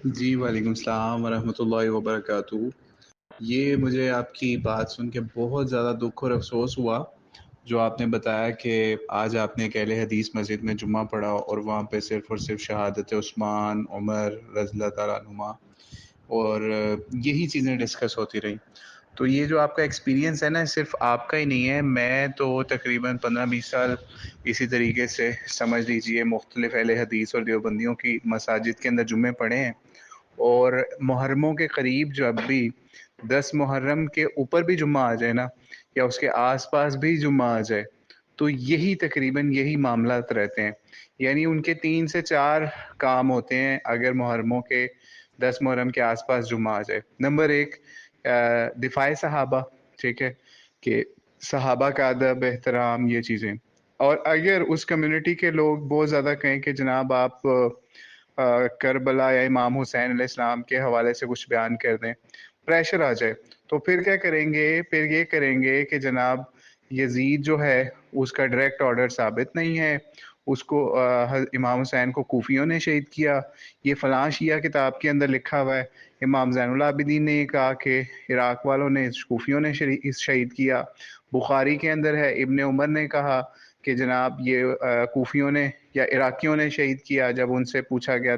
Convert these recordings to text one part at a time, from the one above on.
جی وعلیکم السلام ورحمۃ اللہ وبرکاتہ۔ یہ مجھے آپ کی بات سن کے بہت زیادہ دکھ اور افسوس ہوا، جو آپ نے بتایا کہ آج آپ نے ایک اہل حدیث مسجد میں جمعہ پڑھا اور وہاں پہ صرف اور صرف شہادت عثمان، عمر رضی اللہ تعالیٰ عنہما اور یہی چیزیں ڈسکس ہوتی رہیں۔ تو یہ جو آپ کا ایکسپیرینس ہے نا، صرف آپ کا ہی نہیں ہے، میں تو تقریباً 15-20 سال اسی طریقے سے سمجھ لیجئے مختلف اہل حدیث اور دیوبندیوں کی مساجد کے اندر جمعے پڑھے ہیں، اور محرموں کے قریب جب بھی 10 محرم کے اوپر بھی جمعہ آ جائے نا، یا اس کے آس پاس بھی جمعہ آ جائے، تو یہی تقریباً یہی معاملات رہتے ہیں۔ یعنی ان کے 3 سے 4 کام ہوتے ہیں اگر محرموں کے 10 محرم کے آس پاس جمعہ آ جائے۔ نمبر 1، دفاع صحابہ، ٹھیک ہے، کہ صحابہ کا ادب احترام، یہ چیزیں۔ اور اگر اس کمیونٹی کے لوگ بہت زیادہ کہیں کہ جناب آپ کربلا یا امام حسین علیہ السلام کے حوالے سے کچھ بیان کر دیں، پریشر آ جائے، تو پھر کیا کریں گے؟ پھر یہ کریں گے کہ جناب یزید جو ہے اس کا ڈائریکٹ آرڈر ثابت نہیں ہے، اس کو امام حسین کو کوفیوں نے شہید کیا، یہ فلاں شیعہ کتاب کے اندر لکھا ہوا ہے، امام زین العابدین نے یہ کہا کہ عراق والوں نے کوفیوں نے شہید کیا، بخاری کے اندر ہے ابن عمر نے کہا کہ جناب یہ کوفیوں نے یا عراقیوں نے شہید کیا، جب ان سے پوچھا گیا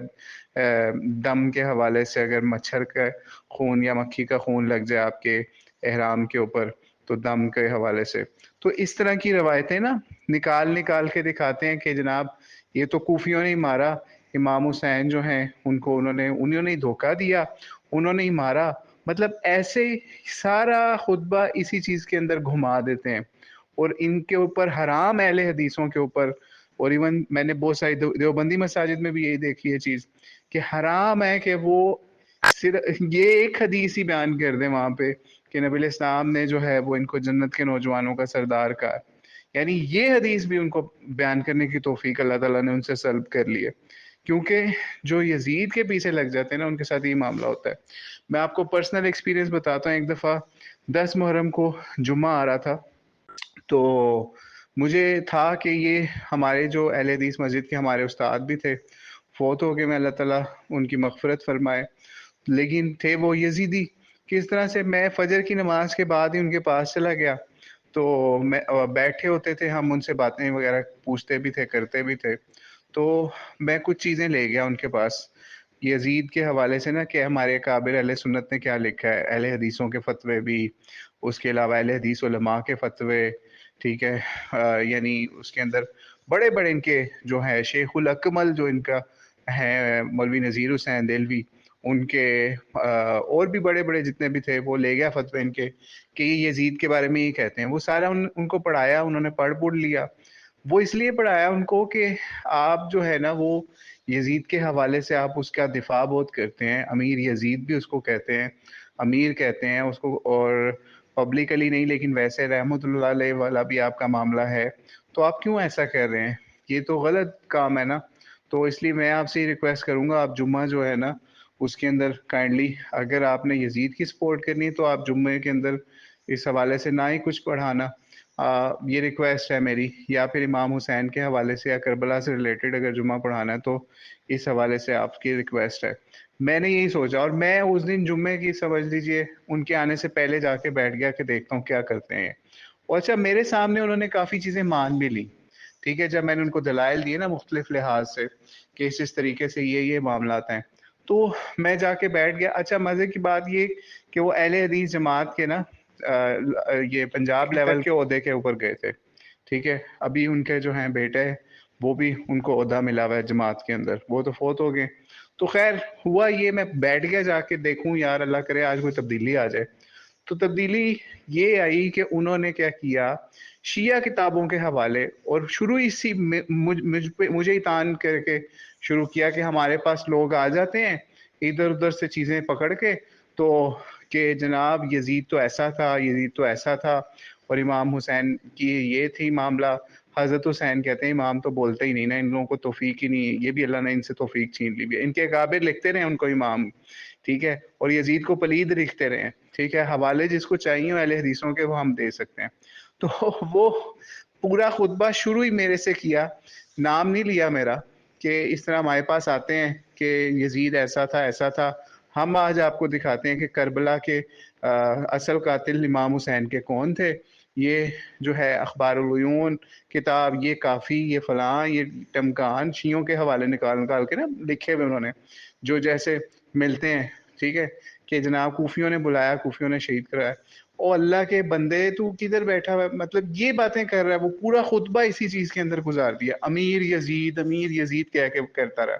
دم کے حوالے سے، اگر مچھر کا خون یا مکھی کا خون لگ جائے آپ کے احرام کے اوپر تو دم کے حوالے سے۔ تو اس طرح کی روایتیں نا نکال کے دکھاتے ہیں کہ جناب یہ تو کوفیوں نے ہی مارا، امام حسین جو ہیں انہوں نے دھوکہ دیا، انہوں نے ہی مارا۔ مطلب ایسے سارا خطبہ اسی چیز کے اندر گھما دیتے ہیں، اور ان کے اوپر حرام اہل حدیثوں کے اوپر، اور ایون میں نے بہت ساری دیوبندی مساجد میں بھی یہی دیکھی ہے چیز کہ حرام ہے کہ وہ صرف یہ ایک حدیث ہی بیان کر دیں وہاں پہ کہ نبی علیہ السلام نے جو ہے وہ ان کو جنت کے نوجوانوں کا سردار کہا، یعنی یہ حدیث بھی ان کو بیان کرنے کی توفیق اللہ تعالیٰ نے ان سے سلب کر لی ہے، کیونکہ جو یزید کے پیچھے لگ جاتے ہیں نا ان کے ساتھ یہ معاملہ ہوتا ہے۔ میں آپ کو پرسنل ایکسپیرینس بتاتا ہوں۔ ایک دفعہ 10 محرم کو جمعہ آ رہا تھا، تو مجھے تھا کہ یہ ہمارے جو اہل حدیث مسجد کے ہمارے استاد بھی تھے، فوت ہو گئے، میں اللہ تعالیٰ ان کی مغفرت فرمائے، لیکن تھے وہ یزیدی۔ کس طرح سے میں فجر کی نماز کے بعد ہی ان کے پاس چلا گیا، تو میں بیٹھے ہوتے تھے، ہم ان سے باتیں وغیرہ پوچھتے بھی تھے، کرتے بھی تھے، تو میں کچھ چیزیں لے گیا ان کے پاس یزید کے حوالے سے نا کہ ہمارے اکابر اہل سنت نے کیا لکھا ہے، اہل حدیثوں کے فتوے بھی، اس کے علاوہ اہل حدیث علماء کے فتوے، ٹھیک ہے، یعنی اس کے اندر بڑے بڑے ان کے جو ہیں شیخ الاکمل جو ان کا ہے مولوی نذیر حسین دہلوی، ان کے اور بھی بڑے بڑے جتنے بھی تھے وہ لے گیا فتوے ان کے کہ یہ یزید کے بارے میں یہ کہتے ہیں۔ وہ سارا ان کو پڑھایا، انہوں نے پڑھ لیا۔ وہ اس لیے پڑھایا ان کو کہ آپ جو ہے نا وہ یزید کے حوالے سے آپ اس کا دفاع بہت کرتے ہیں، امیر یزید بھی اس کو کہتے ہیں، امیر کہتے ہیں اس کو، اور پبلکلی نہیں لیکن ویسے رحمت اللہ علیہ والا بھی آپ کا معاملہ ہے، تو آپ کیوں ایسا کر رہے ہیں؟ یہ تو غلط کام ہے نا۔ تو اس لیے میں آپ سے ریکویسٹ کروں گا، آپ جمعہ جو ہے نا اس کے اندر کائنڈلی اگر آپ نے یزید کی سپورٹ کرنی ہے تو آپ جمعے کے اندر اس حوالے سے نہ ہی کچھ پڑھانا، یہ ریکویسٹ ہے میری، یا پھر امام حسین کے حوالے سے یا کربلا سے ریلیٹڈ اگر جمعہ پڑھانا ہے تو اس حوالے سے آپ کی ریکویسٹ ہے۔ میں نے یہی سوچا، اور میں اس دن جمعے کی سمجھ لیجئے ان کے آنے سے پہلے جا کے بیٹھ گیا کہ دیکھتا ہوں کیا کرتے ہیں، اور اچھا میرے سامنے انہوں نے کافی چیزیں مان بھی لی، ٹھیک ہے، جب میں نے ان کو دلائل دیے نا مختلف لحاظ سے کہ اس طریقے سے یہ معاملات ہیں، تو میں جا کے بیٹھ گیا۔ اچھا مزے کی بات یہ کہ وہ اہل حدیث جماعت کے نا یہ پنجاب لیول کے عہدے کے اوپر گئے تھے، ٹھیک ہے، ابھی ان کے جو ہیں بیٹے وہ بھی ان کو عہدہ ملا ہوا ہے جماعت کے اندر، وہ تو فوت ہو گئے۔ تو خیر ہوا یہ، میں بیٹھ گیا جا کے دیکھوں یار اللہ کرے آج کوئی تبدیلی آ جائے۔ تو تبدیلی یہ آئی کہ انہوں نے کیا کیا، شیعہ کتابوں کے حوالے، اور شروع اسی مجھے ہی تان کر کے شروع کیا کہ ہمارے پاس لوگ آ جاتے ہیں ادھر ادھر سے چیزیں پکڑ کے، تو کہ جناب یزید تو ایسا تھا، یزید تو ایسا تھا، اور امام حسین کی یہ تھی معاملہ۔ حضرت حسین کہتے ہیں امام تو بولتے ہی نہیں نا، ان لوگوں کو توفیق ہی نہیں، یہ بھی اللہ نے ان سے توفیق چھین لی ہے۔ ان کے اکابر لکھتے رہے ان کو امام، ٹھیک ہے، اور یزید کو پلید لکھتے رہے، ٹھیک ہے، حوالے جس کو چاہیے اہل حدیثوں کے وہ ہم دے سکتے ہیں۔ تو وہ پورا خطبہ شروع ہی میرے سے کیا، نام نہیں لیا میرا، کہ اس طرح ہمارے پاس آتے ہیں کہ یزید ایسا تھا. ہم آج آپ کو دکھاتے ہیں کہ کربلا کے اصل قاتل امام حسین کے کون تھے. یہ جو ہے اخبار العیون کتاب، یہ کافی، یہ فلاں، یہ ٹمکان، شیعوں کے حوالے نکال کے نا لکھے ہوئے انہوں نے، جو جیسے ملتے ہیں. ٹھیک ہے کہ جناب کوفیوں نے بلایا، کوفیوں نے شہید کرایا. او اللہ کے بندے، تو کدھر بیٹھا ہوا ہے؟ مطلب یہ باتیں کر رہا ہے. وہ پورا خطبہ اسی چیز کے اندر گزار دیا، امیر یزید کہہ کے کرتا رہا.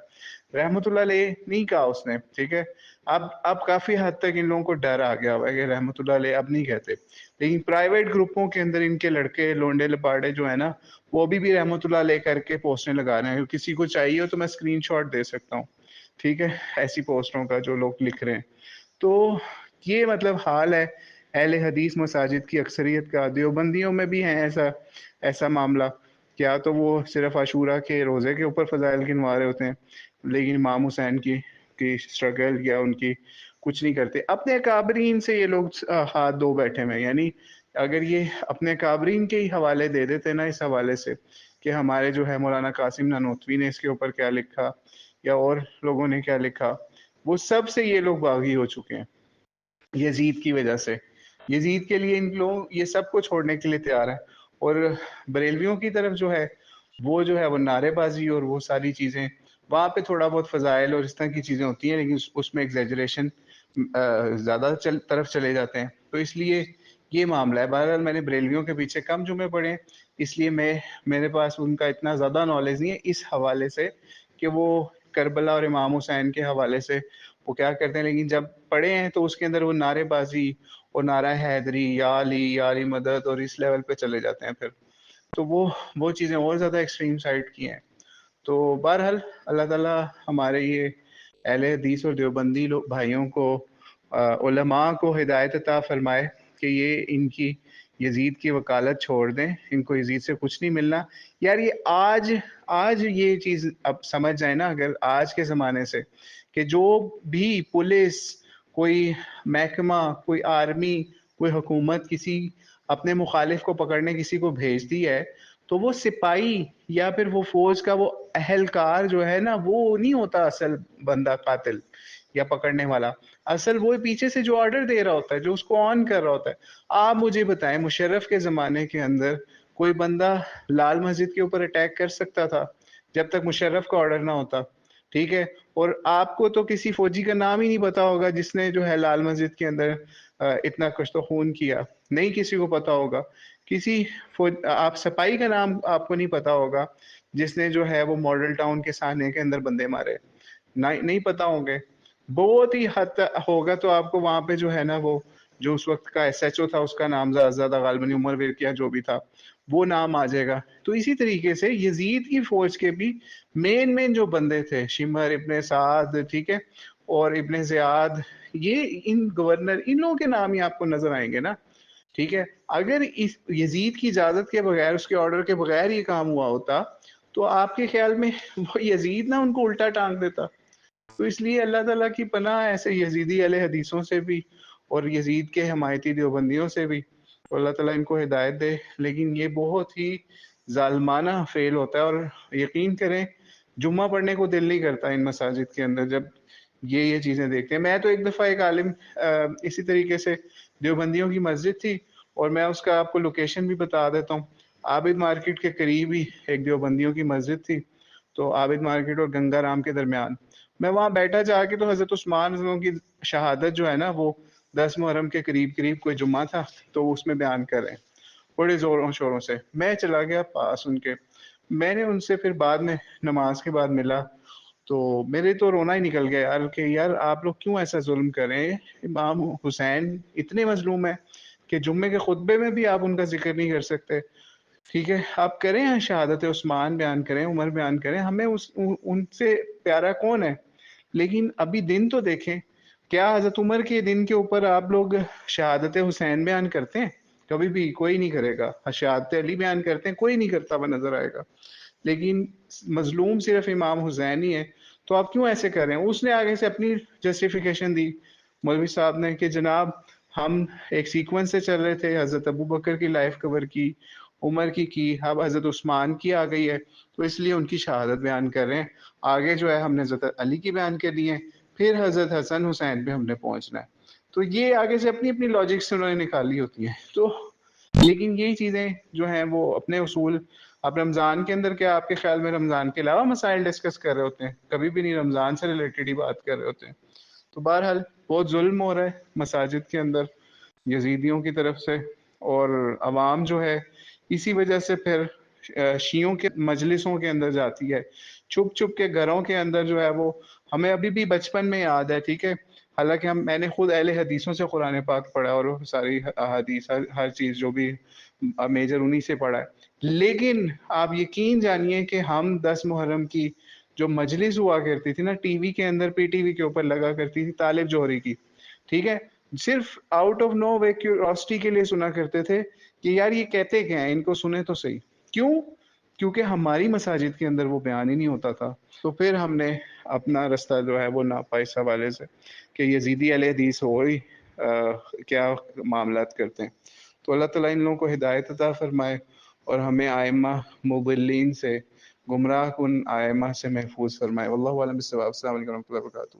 رحمت اللہ علیہ نہیں کہا اس نے. ٹھیک ہے، اب کافی حد تک ان لوگوں کو ڈر آ گیا ہوا ہے کہ رحمت اللہ علیہ اب نہیں کہتے. لیکن پرائیویٹ گروپوں کے اندر ان کے لڑکے لونڈے لپاڑے جو ہے نا، وہ بھی رحمت اللہ علیہ کر کے پوسٹیں لگا رہے ہیں. کسی کو چاہیے ہو تو میں اسکرین شاٹ دے سکتا ہوں. ٹھیک ہے، ایسی پوسٹوں کا جو لوگ لکھ رہے ہیں. تو یہ مطلب حال ہے اہل حدیث مساجد کی اکثریت کا. دیوبندیوں میں بھی ہیں ایسا معاملہ. کیا تو وہ صرف عاشورہ کے روزے کے اوپر فضائل گنوا رہے ہوتے ہیں، لیکن امام حسین کی اسٹرگل یا ان کی کچھ نہیں کرتے. اپنے اکابرین سے یہ لوگ ہاتھ دھو بیٹھے ہیں. یعنی اگر یہ اپنے اکابرین کے ہی حوالے دے دیتے نا، اس حوالے سے کہ ہمارے جو ہے مولانا قاسم نانوتوی نے اس کے اوپر کیا لکھا یا اور لوگوں نے کیا لکھا، وہ سب سے یہ لوگ باغی ہو چکے ہیں یزید کی وجہ سے. یزید کے لیے ان لوگ یہ سب کو چھوڑنے کے لیے تیار ہیں. اور بریلویوں کی طرف جو ہے وہ نعرے بازی اور وہ ساری چیزیں، وہاں پہ تھوڑا بہت فضائل اور اس طرح کی چیزیں ہوتی ہیں، لیکن اس میں ایگزیجریشن زیادہ طرف چلے جاتے ہیں. تو اس لیے یہ معاملہ ہے. بہرحال میں نے بریلویوں کے پیچھے کم جمعے پڑھے، اس لیے میرے پاس ان کا اتنا زیادہ نالج نہیں ہے اس حوالے سے کہ وہ کربلا اور امام حسین کے حوالے سے وہ کیا کرتے ہیں. لیکن جب پڑھے ہیں تو اس کے اندر وہ نعرے بازی اور نعرہ حیدری، یا علی مدد، اور اس لیول پہ چلے جاتے ہیں پھر. تو وہ چیزیں اور زیادہ ایکسٹریم سائڈ کی ہیں. تو بہرحال اللہ تعالیٰ ہمارے یہ اہل حدیث اور دیوبندی بھائیوں کو، علماء کو ہدایت عطا فرمائے کہ یہ ان کی یزید کی وکالت چھوڑ دیں. ان کو یزید سے کچھ نہیں ملنا. یار یہ آج یہ چیز اب سمجھ جائیں نا، اگر آج کے زمانے سے، کہ جو بھی پولیس، کوئی محکمہ، کوئی آرمی، کوئی حکومت کسی اپنے مخالف کو پکڑنے کسی کو بھیجتی ہے، تو وہ سپاہی یا پھر وہ فوج کا وہ اہلکار جو ہے نا، وہ نہیں ہوتا اصل بندہ قاتل یا پکڑنے والا. اصل وہ پیچھے سے جو آرڈر دے رہا ہوتا ہے، جو اس کو آن کر رہا ہوتا ہے. آپ مجھے بتائیں، مشرف کے زمانے کے اندر کوئی بندہ لال مسجد کے اوپر اٹیک کر سکتا تھا جب تک مشرف کا آرڈر نہ ہوتا؟ ٹھیک ہے، اور آپ کو تو کسی فوجی کا نام ہی نہیں پتا ہوگا جس نے جو ہے لال مسجد کے اندر اتنا کشت و خون کیا. نہیں کسی کو پتا ہوگا. آپ سپاہی کا نام آپ کو نہیں پتا ہوگا جس نے جو ہے وہ ماڈل ٹاؤن کے سانے کے اندر بندے مارے. نہیں پتا ہوں گے. بہت ہی حد ہوگا تو آپ کو وہاں پہ جو ہے نا، وہ جو اس وقت کا ایس ایچ او تھا، اس کا نام زیادہ غالباً عمر ورکیہ جو بھی تھا، وہ نام آ جائے گا. تو اسی طریقے سے یزید کی فوج کے بھی مین جو بندے تھے، شمر ابن سعد، ٹھیک ہے، اور ابن زیاد، یہ ان گورنر، ان لوگوں کے نام ہی آپ کو نظر آئیں گے نا. ٹھیک ہے، اگر اس یزید کی اجازت کے بغیر، اس کے آرڈر کے بغیر یہ کام ہوا ہوتا تو آپ کے خیال میں وہ یزید نہ ان کو الٹا ٹانگ دیتا؟ تو اس لیے اللہ تعالیٰ کی پناہ ایسے یزیدی اہل حدیثوں سے بھی اور یزید کے حمایتی دیوبندیوں سے بھی. تو اللہ تعالیٰ ان کو ہدایت دے. لیکن یہ بہت ہی ظالمانہ فیل ہوتا ہے، اور یقین کریں جمعہ پڑھنے کو دل نہیں کرتا ان مساجد کے اندر جب یہ چیزیں دیکھتے ہیں. میں تو ایک دفعہ ایک عالم اسی طریقے سے، دیوبندیوں کی مسجد تھی، اور میں اس کا آپ کو لوکیشن بھی بتا دیتا ہوں. عابد مارکیٹ کے قریب ہی ایک دیوبندیوں کی مسجد تھی. تو عابد مارکیٹ اور گنگا رام کے درمیان میں وہاں بیٹھا جا کے، تو حضرت عثمان کی شہادت جو ہے نا، وہ 10 محرم کے قریب کوئی جمعہ تھا، تو اس میں بیان کر رہے ہیں بڑے زوروں شوروں سے. میں چلا گیا پاس ان کے. میں نے ان سے پھر بعد میں نماز کے بعد ملا، تو میرے تو رونا ہی نکل گیا یار، کہ یار آپ لوگ کیوں ایسا ظلم کریں؟ امام حسین اتنے مظلوم ہیں کہ جمعے کے خطبے میں بھی آپ ان کا ذکر نہیں کر سکتے. ٹھیک ہے، آپ کریں شہادت عثمان بیان کریں، عمر بیان کریں، ہمیں ان سے پیارا کون ہے؟ لیکن ابھی دن تو دیکھیں، کیا حضرت عمر کے دن کے اوپر آپ لوگ شہادت حسین بیان کرتے ہیں؟ کبھی بھی کوئی نہیں کرے گا. شہادت علی بیان کرتے ہیں، کوئی نہیں کرتا ہوا نظر آئے گا. لیکن مظلوم صرف امام حسین ہی ہے. تو آپ کیوں ایسے کر رہے ہیں؟ اس نے آگے سے اپنی جسٹیفیکیشن دی مولوی صاحب نے، کہ جناب ہم ایک سیکوینس سے چل رہے تھے، حضرت ابو بکر کی لائف کور کی، عمر کی اب حضرت عثمان کی آ گئی ہے تو اس لیے ان کی شہادت بیان کر رہے ہیں. آگے جو ہے ہم نے حضرت علی کی بیان کر دی ہے، پھر حضرت حسن حسین پہ ہم نے پہنچنا ہے. تو یہ آگے سے اپنی اپنی لاجک سے انہوں نے نکالی ہوتی ہیں. تو لیکن یہی چیزیں جو ہیں وہ اپنے اصول. اب رمضان کے اندر کیا آپ کے خیال میں رمضان کے علاوہ مسائل ڈسکس کر رہے ہوتے ہیں؟ کبھی بھی نہیں، رمضان سے ریلیٹڈ ہی بات کر رہے ہوتے ہیں. تو بہرحال بہت ظلم ہو رہا ہے مساجد کے اندر یزیدیوں کی طرف سے، اور عوام جو ہے اسی وجہ سے پھر شیعوں کے مجلسوں کے اندر جاتی ہے، چھپ چھپ کے گھروں کے اندر جو ہے وہ. ہمیں ابھی بھی بچپن میں یاد ہے، ٹھیک ہے، حالانکہ میں نے خود اہل حدیثوں سے قرآن پاک پڑھا اور ساری احادیث ہر چیز جو بھی میجر انہی سے پڑھا ہے. لیکن آپ یقین جانیے کہ ہم 10 محرم کی جو مجلس ہوا کرتی تھی نا، ٹی وی کے اندر، پی ٹی وی کے اوپر لگا کرتی تھی طالب جوہری کی، ٹھیک ہے، صرف out of no way curiosity کے لیے سنا کرتے تھے کہ یار یہ کہتے کیا ہیں، ان کو سنیں تو صحیح. کیوں؟ کیونکہ ہماری مساجد کے اندر وہ بیان ہی نہیں ہوتا تھا. تو پھر ہم نے اپنا رستہ جو ہے وہ ناپا اس حوالے سے کہ یزیدی اہل حدیث ہوئی کیا معاملات کرتے ہیں. تو اللہ تعالیٰ ان لوگوں کو ہدایت عطا فرمائے اور ہمیں ائمہ مضلین سے، گمراہ کن ائمہ سے محفوظ فرمائے. واللہ اعلم بالصواب. السلام علیکم و رحمۃ اللہ وبرکاتہ.